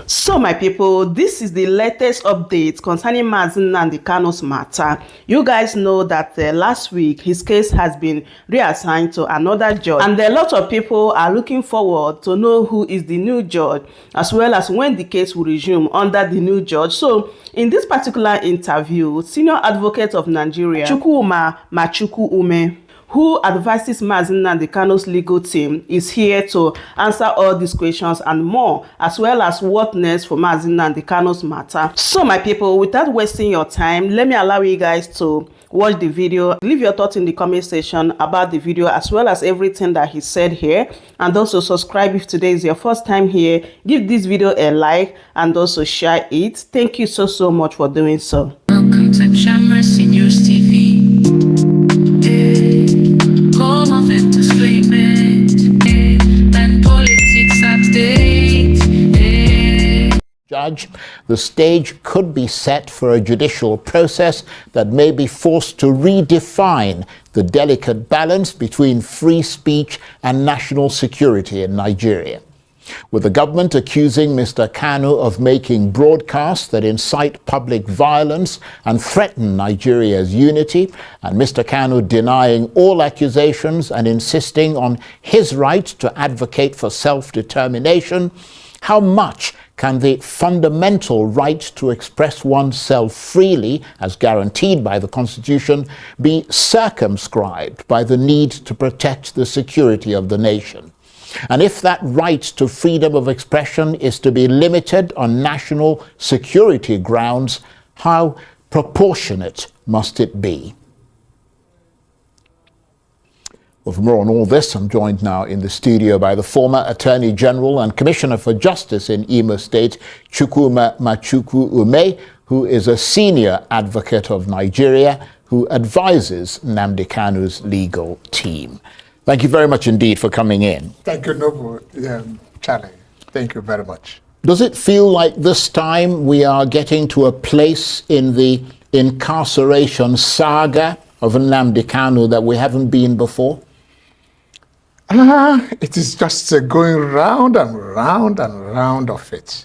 So my people, this is the latest update concerning Nnamdi Kanu's matter. You guys know that last week his case has been reassigned to another judge, and a lot of people are looking forward to know who is the new judge, as well as when the case will resume under the new judge. So in this particular interview, senior advocate of Nigeria, Chukwuma Machukwume, who advises Nnamdi Kanu's legal team, is here to answer all these questions and more, as well as what next for Nnamdi Kanu's matter. So my people, without wasting your time, let me allow you guys to watch the video. Leave your thoughts in the comment section about the video, as well as everything that he said here, and also subscribe if today is your first time here. Give this video a like and also share it. Thank you so much for doing so. Welcome to Jammercy News TV. Judge, the stage could be set for a judicial process that may be forced to redefine the delicate balance between free speech and national security in Nigeria. With the government accusing Mr. Kanu of making broadcasts that incite public violence and threaten Nigeria's unity, and Mr. Kanu denying all accusations and insisting on his right to advocate for self-determination, how much can the fundamental right to express oneself freely, as guaranteed by the Constitution, be circumscribed by the need to protect the security of the nation? And if that right to freedom of expression is to be limited on national security grounds, how proportionate must it be? Well, for more on all this, I'm joined now in the studio by the former Attorney General and Commissioner for Justice in Imo State, Chukwuma Machukwume, who is a senior advocate of Nigeria who advises Nnamdi Kanu's legal team. Thank you very much indeed for coming in. Thank you, Noble, Charlie. Thank you very much. Does it feel like this time we are getting to a place in the incarceration saga of Nnamdi Kanu that we haven't been before? It is just going round and round and round of it.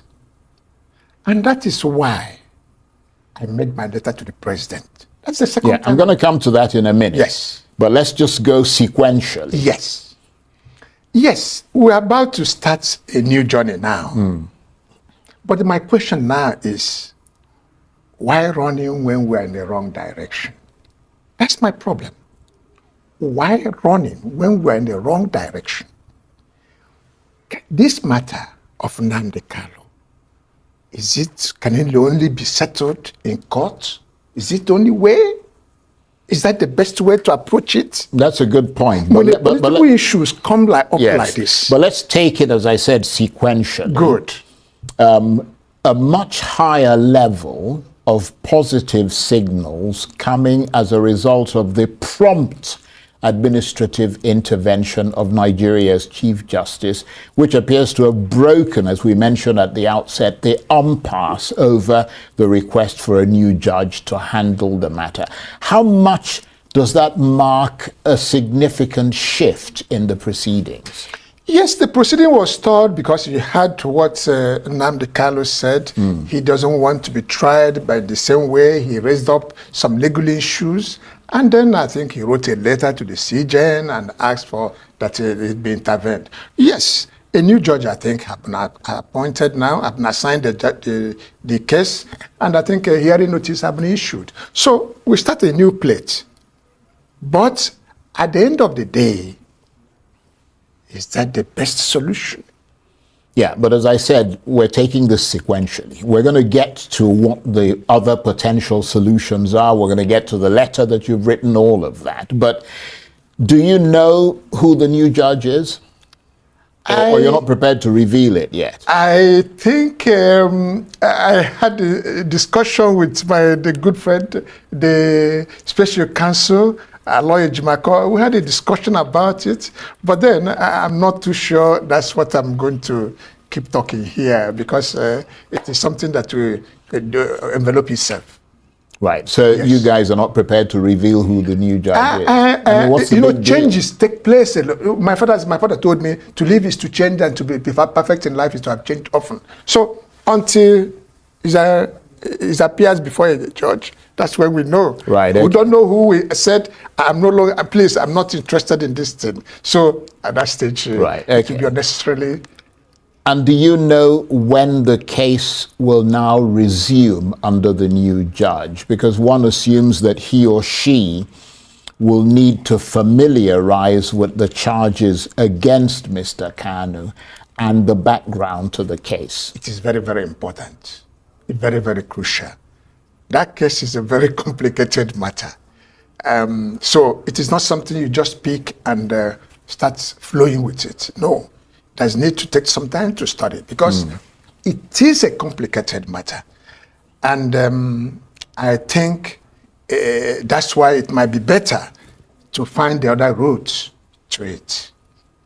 And that is why I made my letter to the president. That's the second time. I'm going to come to that in a minute. Yes. But let's just go sequentially. Yes. Yes, we're about to start a new journey now. But my question now is, why running when we're in the wrong direction? That's my problem. Why running when we're in the wrong direction? This matter of Nnamdi Kanu, can it only be settled in court? Is it the only way? Is that the best way to approach it? That's a good point. But political issues come up like this. But let's take it, as I said, sequentially. Good. A much higher level of positive signals coming as a result of the prompt administrative intervention of Nigeria's Chief Justice, which appears to have broken, as we mentioned at the outset, the impasse over the request for a new judge to handle the matter. How much does that mark a significant shift in the proceedings? Yes, the proceeding was stalled because you heard what Nnamdi Kanu said. He doesn't want to be tried by the same way. He raised up some legal issues. And then I think he wrote a letter to the CJN and asked for that it be intervened. Yes, a new judge, I think, have been appointed now, have been assigned the case, and I think a hearing notice have been issued. So we start a new plate. But at the end of the day, is that the best solution? Yeah, but as I said, we're taking this sequentially. We're going to get to what the other potential solutions are. We're going to get to the letter that you've written, all of that. But do you know who the new judge is? Or you're not prepared to reveal it yet? I think I had a discussion with the good friend, the special counsel, Lawyer Jimako. We had a discussion about it, but then I'm not too sure that's what I'm going to keep talking here, because it is something that will envelop itself. Right. So yes. You guys are not prepared to reveal who the new judge is. You know, changes take place. My father told me to live is to change, and to be perfect in life is to have changed often. So until it appears before a judge. That's when we know. Right. We don't know who we said, I'm no longer, please, I'm not interested in this thing. So at that stage, Right. it will be unnecessarily. And do you know when the case will now resume under the new judge? Because one assumes that he or she will need to familiarize with the charges against Mr. Kanu and the background to the case. It is very, very important. Very, very crucial. That case is a very complicated matter. So it is not something you just pick and start flowing with it. No. There's need to take some time to study because it is a complicated matter. And I think that's why it might be better to find the other route to it.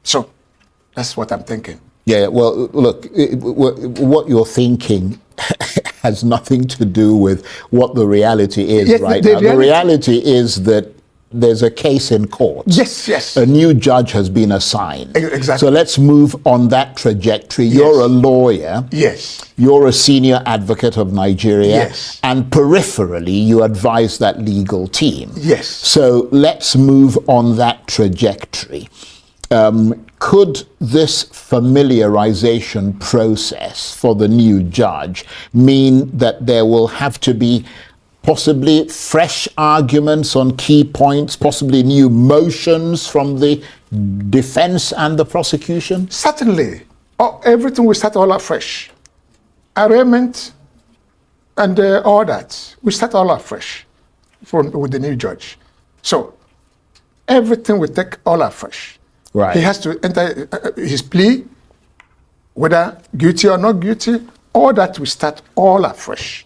So that's what I'm thinking. Yeah, well, look, what you're thinking has nothing to do with what the reality is Yes, right the now. The reality is that there's a case in court. Yes, yes. A new judge has been assigned. Exactly. So let's move on that trajectory. Yes. You're a lawyer. Yes. You're a senior advocate of Nigeria. Yes. And peripherally, you advise that legal team. Yes. So let's move on that trajectory. Could this familiarization process for the new judge mean that there will have to be possibly fresh arguments on key points, possibly new motions from the defense and the prosecution? Certainly. Everything will start all afresh. Arraignment and all that. We start all afresh with the new judge. So everything will take all afresh. Right. He has to enter his plea, whether guilty or not guilty, all that will start all afresh.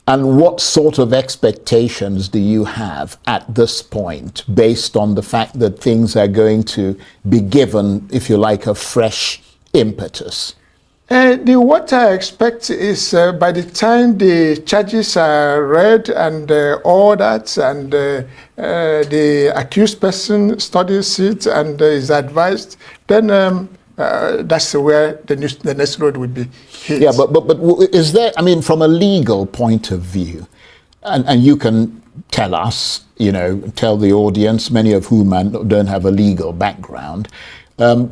And what sort of expectations do you have at this point based on the fact that things are going to be given, if you like, a fresh impetus? What I expect is by the time the charges are read and all that, and the accused person studies it and is advised, then that's where the next road would be hit. Yeah, but is there, I mean, from a legal point of view, and you can tell us, tell the audience, many of whom don't have a legal background,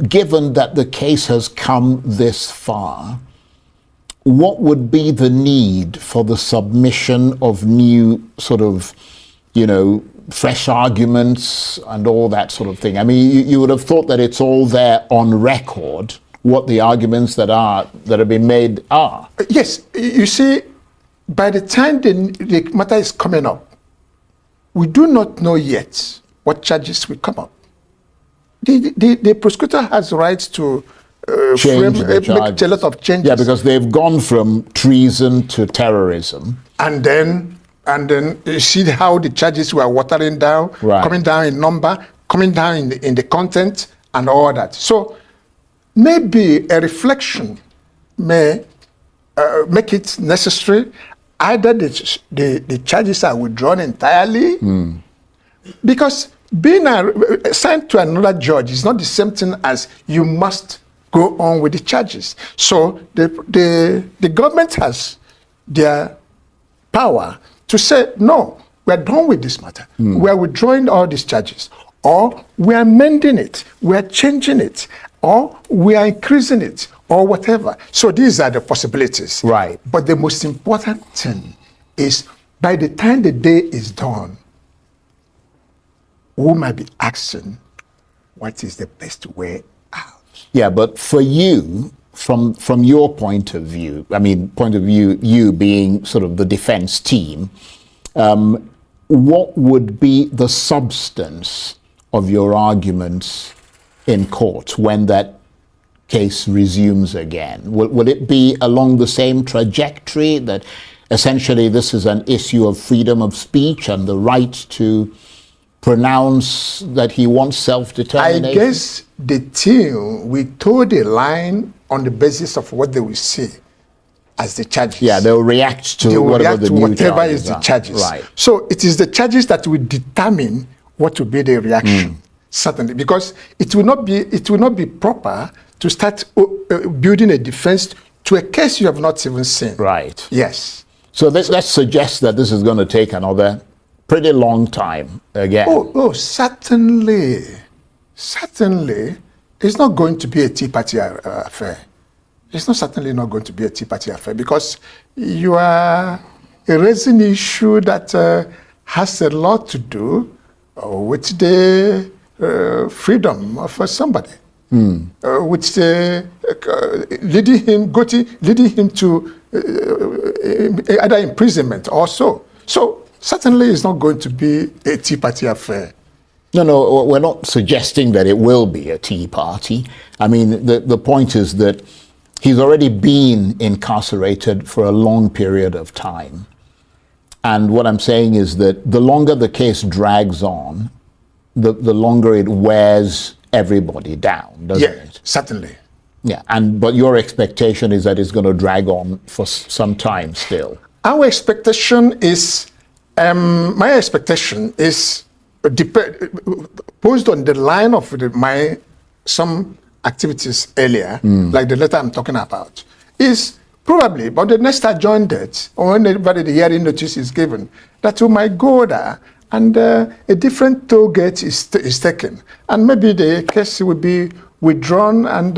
given that the case has come this far, what would be the need for the submission of new sort of, fresh arguments and all that sort of thing? I mean, you would have thought that it's all there on record, what the arguments that have been made are. Yes, you see, by the time the matter is coming up, we do not know yet what charges will come up. The prosecutor has rights to make a lot of changes. Yeah, because they've gone from treason to terrorism. And then you see how the charges were watering down, Right. coming down in number, coming down in the content and all that. So maybe a reflection may make it necessary. Either the charges are withdrawn entirely, because being assigned to another judge is not the same thing as you must go on with the charges. So the government has their power to say, no, we're done with this matter. We're withdrawing all these charges. Or we're amending it, we're changing it, or we are increasing it, or whatever. So these are the possibilities. Right. But the most important thing is by the time the day is done, we might be asking, what is the best way out? Yeah, but for you, from your point of view, you being sort of the defense team, what would be the substance of your arguments in court when that case resumes again? Will it be along the same trajectory, that essentially this is an issue of freedom of speech and the right to pronounce that he wants self-determination? I guess the team will toe the line on the basis of what they will see as the charges. Yeah, they'll react to whatever the new whatever charges is the are. charges. Right. So it is the charges that will determine what will be the reaction. Certainly, because it will not be proper to start building a defense to a case you have not even seen. Right. Yes. So let's suggest that this is going to take another pretty long time again. Oh, certainly. Certainly, it's not going to be a Tea Party affair. It's certainly not going to be a Tea Party affair because you are raising an issue that has a lot to do with the freedom of somebody, with the leading him to either imprisonment or so. So certainly, it's not going to be a Tea Party affair. No, we're not suggesting that it will be a Tea Party. I mean, the point is that he's already been incarcerated for a long period of time. And what I'm saying is that the longer the case drags on, the longer it wears everybody down, doesn't it? Certainly. Yeah, but your expectation is that it's going to drag on for some time still. Our expectation is, my expectation is posed on the line of some activities earlier, like the letter I'm talking about, is probably, but the next adjourned date, or whenever the hearing notice is given, that we might go there and a different toll gate is taken. And maybe the case will be withdrawn and...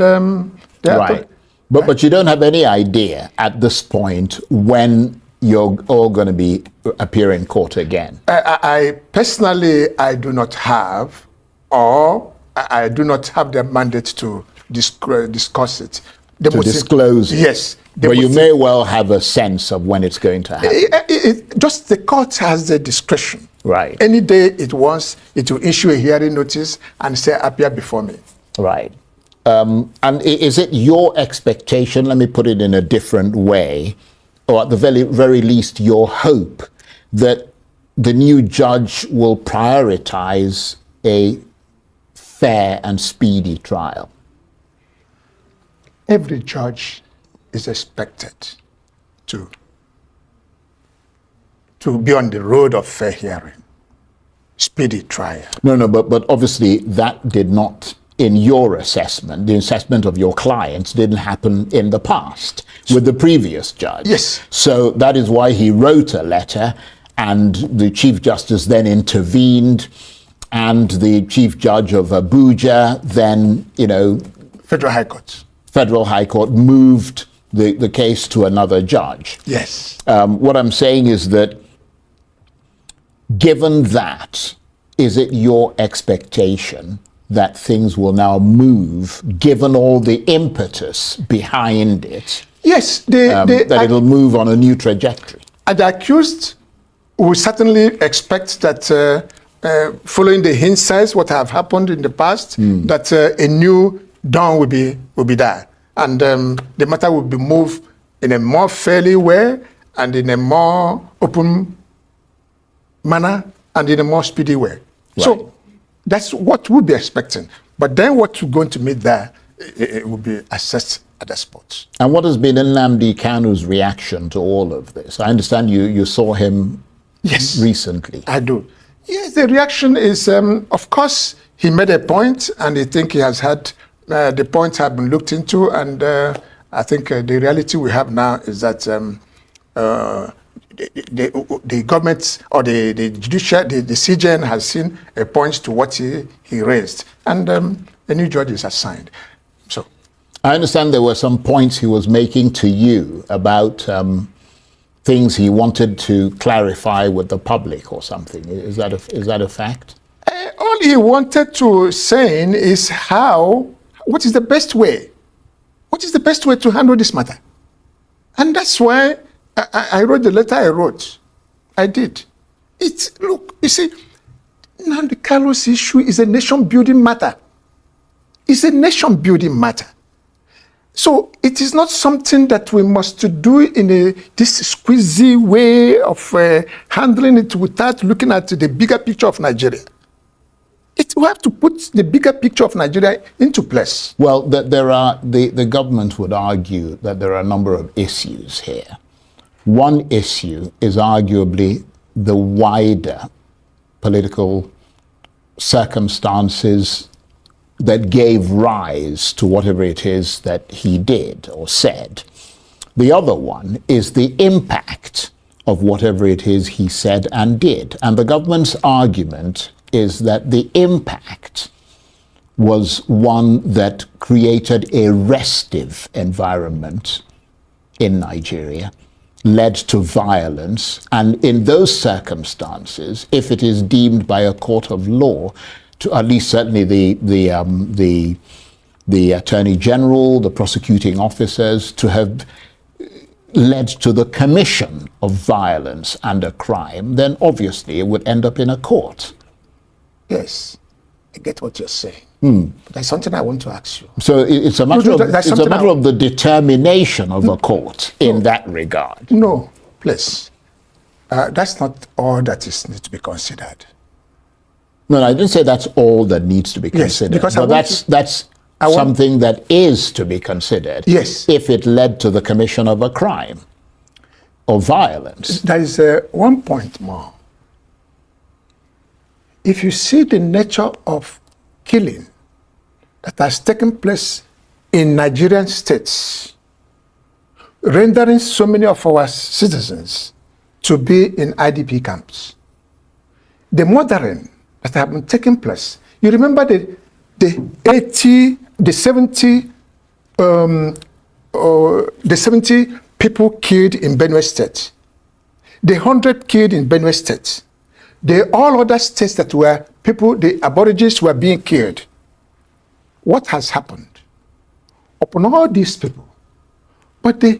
right. But you don't have any idea at this point when you're all going to appear in court again? I personally, I do not have, or I do not have the mandate to discuss it. To disclose it? Yes. But you may well have a sense of when it's going to happen. Just the court has the discretion. Right. Any day it wants, it will issue a hearing notice and say, appear before me. Right. And is it your expectation, let me put it in a different way, or at the very least your hope, that the new judge will prioritize a fair and speedy trial? Every judge is expected to be on the road of fair hearing, speedy trial. No, but obviously that did not, in your assessment, the assessment of your clients didn't happen in the past with the previous judge. Yes. So that is why he wrote a letter, and the Chief Justice then intervened, and the Chief Judge of Abuja then, Federal High Court moved the case to another judge. Yes. What I'm saying is that, given that, is it your expectation that things will now move, given all the impetus behind it? Yes. That it'll move on a new trajectory? The accused will certainly expect that, following the hindsight, what have happened in the past, that a new dawn will be there. And the matter will be moved in a more fairly way and in a more open manner and in a more speedy way. Right. So that's what we'll be expecting. But then what we're going to meet there, it will be assessed at the spot. And what has been Nnamdi Kanu's reaction to all of this? I understand you saw him recently. I do. Yes, the reaction is, of course, he made a point, and I think he has had, the points have been looked into, and I think the reality we have now is that the government or the judiciary, the CJN has seen a point to what he raised, and a new judge is assigned. So, I understand there were some points he was making to you about things he wanted to clarify with the public or something. Is that a fact? All he wanted to say is what is the best way? What is the best way to handle this matter? And that's why I wrote the letter I wrote. I did. Look, you see, Nnamdi Kanu's issue is a nation-building matter. It's a nation-building matter. So it is not something that we must do in this squeezy way of handling it without looking at the bigger picture of Nigeria. We have to put the bigger picture of Nigeria into place. Well, the government would argue that there are a number of issues here. One issue is arguably the wider political circumstances that gave rise to whatever it is that he did or said. The other one is the impact of whatever it is he said and did. And the government's argument is that the impact was one that created a restive environment in Nigeria, led to violence, and in those circumstances, if it is deemed by a court of law, to at least certainly the Attorney General, the prosecuting officers, to have led to the commission of violence and a crime, then obviously it would end up in a court. Yes, I get what you're saying. But there's something I want to ask you. So it's a matter of the determination of a court in that regard. No, please. That's not all that needs to be considered. No, I didn't say that's all that needs to be considered. Because but that's something that is to be considered. Yes. If it led to the commission of a crime or violence. There is one point more. If you see the nature of killing that has taken place in Nigerian states, rendering so many of our citizens to be in IDP camps, the murdering that have been taking place, you remember the 70 people killed in Benue State, the 100 killed in Benue State, the all other states that were the aborigines were being killed. What has happened upon all these people? But the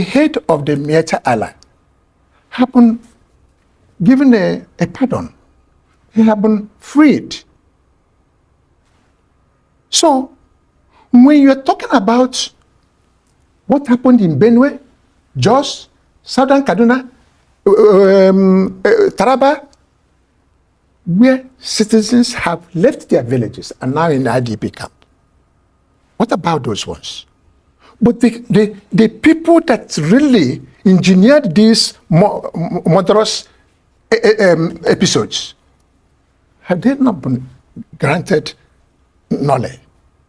head of the Mieta Allah happened given a pardon. He had been freed. So, when you're talking about what happened in Benue, Jos, Southern Kaduna, Taraba, where citizens have left their villages and now in IDP camp, what about those ones? But the people that really engineered these murderous episodes, have they not been granted knowledge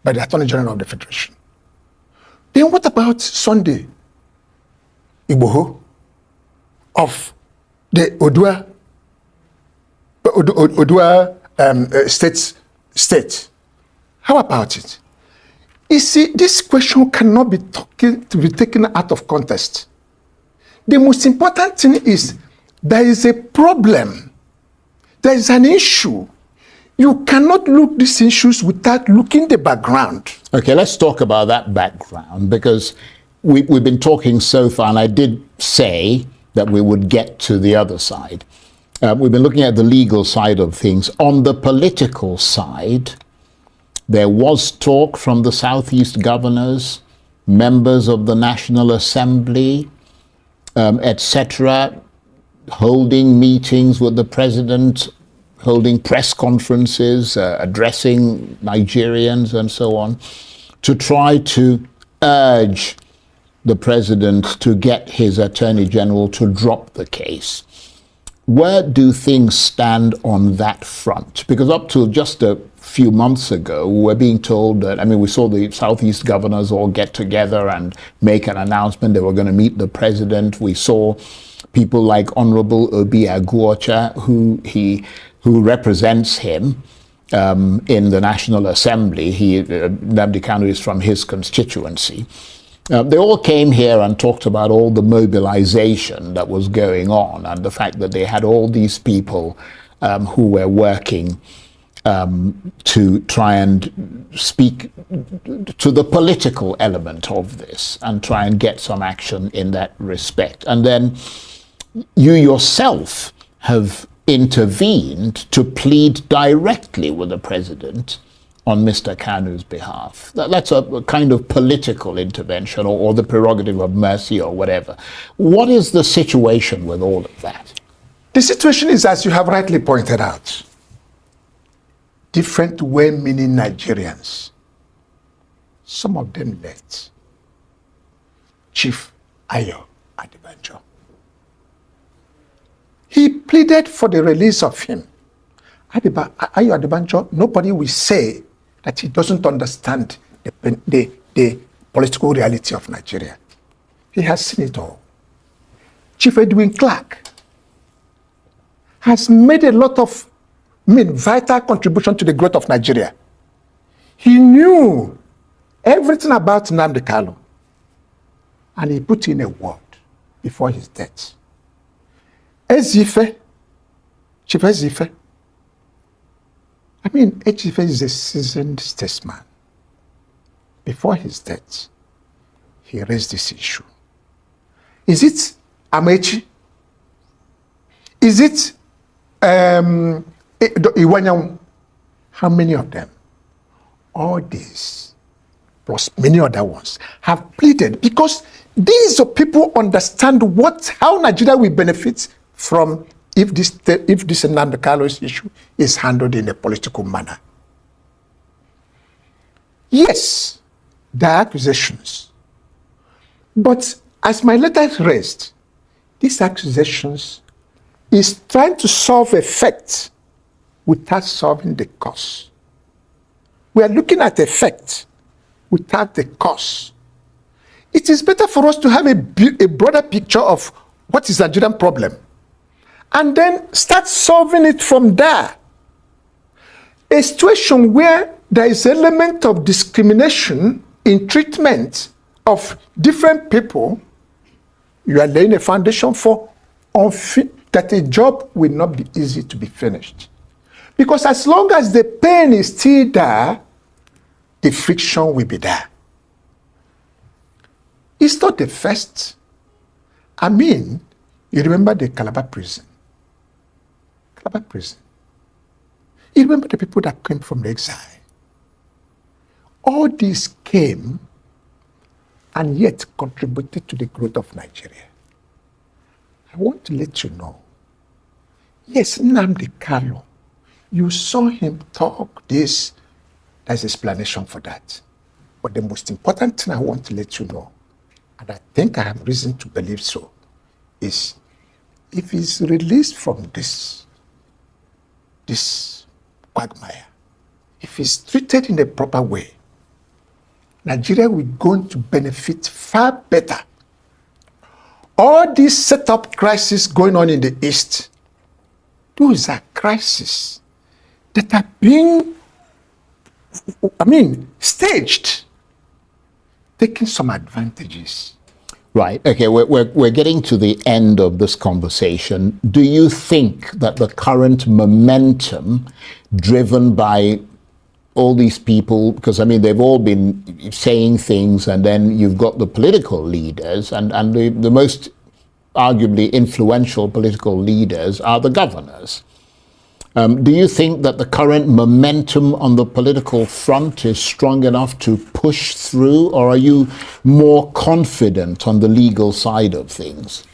by the Attorney General of the Federation? Then what about Sunday Igboho of the Odua state? How about it? You see, this question cannot be taken out of context. The most important thing is there is a problem. There is an issue. You cannot look these issues without looking the background. Okay, let's talk about that background, because we've been talking so far, and I did say that we would get to the other side. We've been looking at the legal side of things. On the political side, there was talk from the Southeast governors, members of the National Assembly, etc., holding meetings with the president, holding press conferences, addressing Nigerians and so on, to try to urge the president to get his Attorney General to drop the case. Where do things stand on that front? Because up till just a few months ago, we were being told that, we saw the Southeast governors all get together and make an announcement they were going to meet the president. We saw people like Honorable Obi Aguocha, who represents him in the National Assembly. Nnamdi Kanu is from his constituency. They all came here and talked about all the mobilization that was going on and the fact that they had all these people who were working to try and speak to the political element of this and try and get some action in that respect. And then you yourself have intervened to plead directly with the president on Mr. Kanu's behalf. That's a kind of political intervention or the prerogative of mercy or whatever. What is the situation with all of that? The situation is, as you have rightly pointed out, different well-meaning Nigerians. Some of them left. Chief Ayo Adebanjo. He pleaded for the release of him. Ayo Adebanjo, nobody will say that he doesn't understand the political reality of Nigeria. He has seen it all. Chief Edwin Clark has made a lot of vital contribution to the growth of Nigeria. He knew everything about Nnamdi Kanu, and he put in a word before his death. Ezife, Chief Ezife, Ezife is a seasoned statesman. Before his death, he raised this issue. Is it Amechi? Is it Iwanyan? How many of them? All these, plus many other ones, have pleaded because these people understand how Nigeria will benefit from if this Nnamdi Kanu's issue is handled in a political manner. Yes, there are accusations. But as my letter raised, these accusations is trying to solve effect without solving the cause. We are looking at effect without the cause. It is better for us to have a broader picture of what is the Nigerian problem and then start solving it from there. A situation where there is an element of discrimination in treatment of different people, you are laying a foundation for that a job will not be easy to be finished. Because as long as the pain is still there, the friction will be there. It's not the first. You remember the Calabar prison. Calabar prison. You remember the people that came from the exile. All these came and yet contributed to the growth of Nigeria. I want to let you know, yes, Nnamdi Kanu, you saw him talk this, there's explanation for that. But the most important thing I want to let you know, and I think I have reason to believe so, is if he's released from this quagmire, if he's treated in a proper way, Nigeria will going to benefit far better. All these set-up crises going on in the East, those are crises that are being, staged, taking some advantages. Right. Okay, we're getting to the end of this conversation. Do you think that the current momentum driven by all these people, because they've all been saying things, and then you've got the political leaders, and the most arguably influential political leaders are the governors. Do you think that the current momentum on the political front is strong enough to push through, or are you more confident on the legal side of things?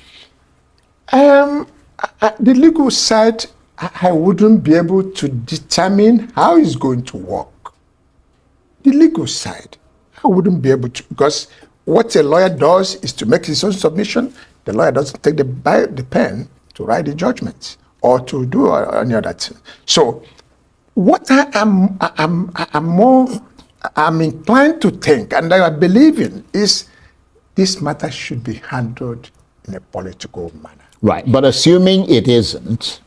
The legal side, I wouldn't be able to determine how it's going to work. The legal side, I wouldn't be able to, because what a lawyer does is to make his own submission. The lawyer doesn't take the pen to write the judgment or to do any other thing. So what I'm inclined to think, and I believe in, is this matter should be handled in a political manner. Right, but assuming it isn't,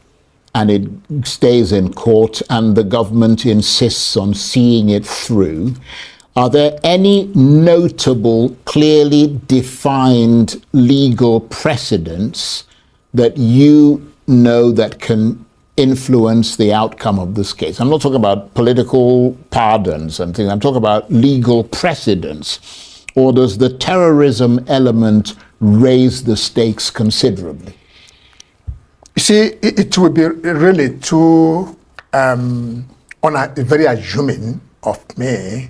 and it stays in court, and the government insists on seeing it through, are there any notable, clearly defined legal precedents that you know that can influence the outcome of this case? I'm not talking about political pardons and things. I'm talking about legal precedents. Or does the terrorism element raise the stakes considerably? You see, it would be really too very assuming of me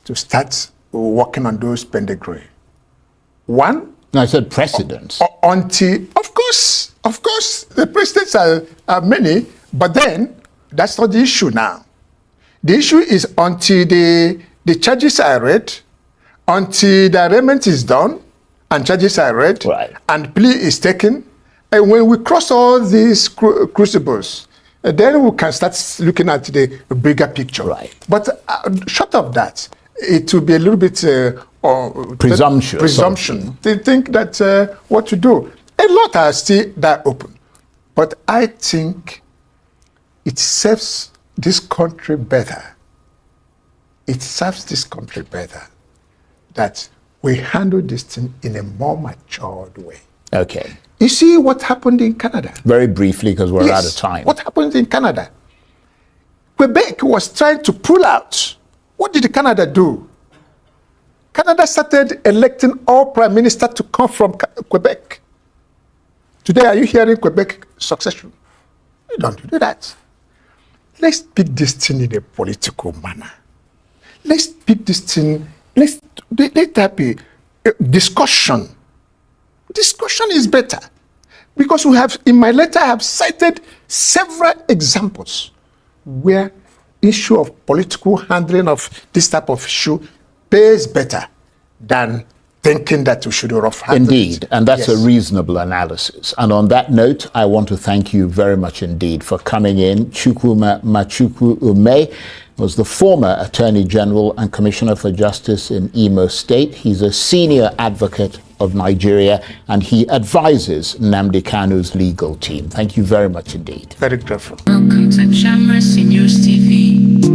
to start working on those pedigree. One, no, I said precedents. Until, of course, the precedents are many, but then that's not the issue now. The issue is until the charges are read, until the arraignment is done, and charges are read, right, and plea is taken. And when we cross all these crucibles, then we can start looking at the bigger picture. Right. But short of that, it will be a little bit or presumption. They think that what to do. A lot are still that open. But I think it serves this country better. It serves this country better that we handle this thing in a more matured way. Okay. You see what happened in Canada? Very briefly, because we're out of time. What happened in Canada? Quebec was trying to pull out. What did Canada do? Canada started electing all prime ministers to come from Quebec. Today, are you hearing Quebec succession? You don't do that. Let's pick this thing in a political manner. Let's pick this thing, let there be a discussion. Discussion is better. Because we have, in my letter, I have cited several examples where issue of political handling of this type of issue pays better than thinking that we should rough handle Indeed, it. and that's a reasonable analysis. And on that note, I want to thank you very much indeed for coming in. Chukwuma Machukwu Ume was the former Attorney General and Commissioner for Justice in Imo State. He's a senior advocate of Nigeria, and he advises Nnamdi Kanu's legal team. Thank you very much indeed. Very grateful. Welcome to Shamrasi News TV.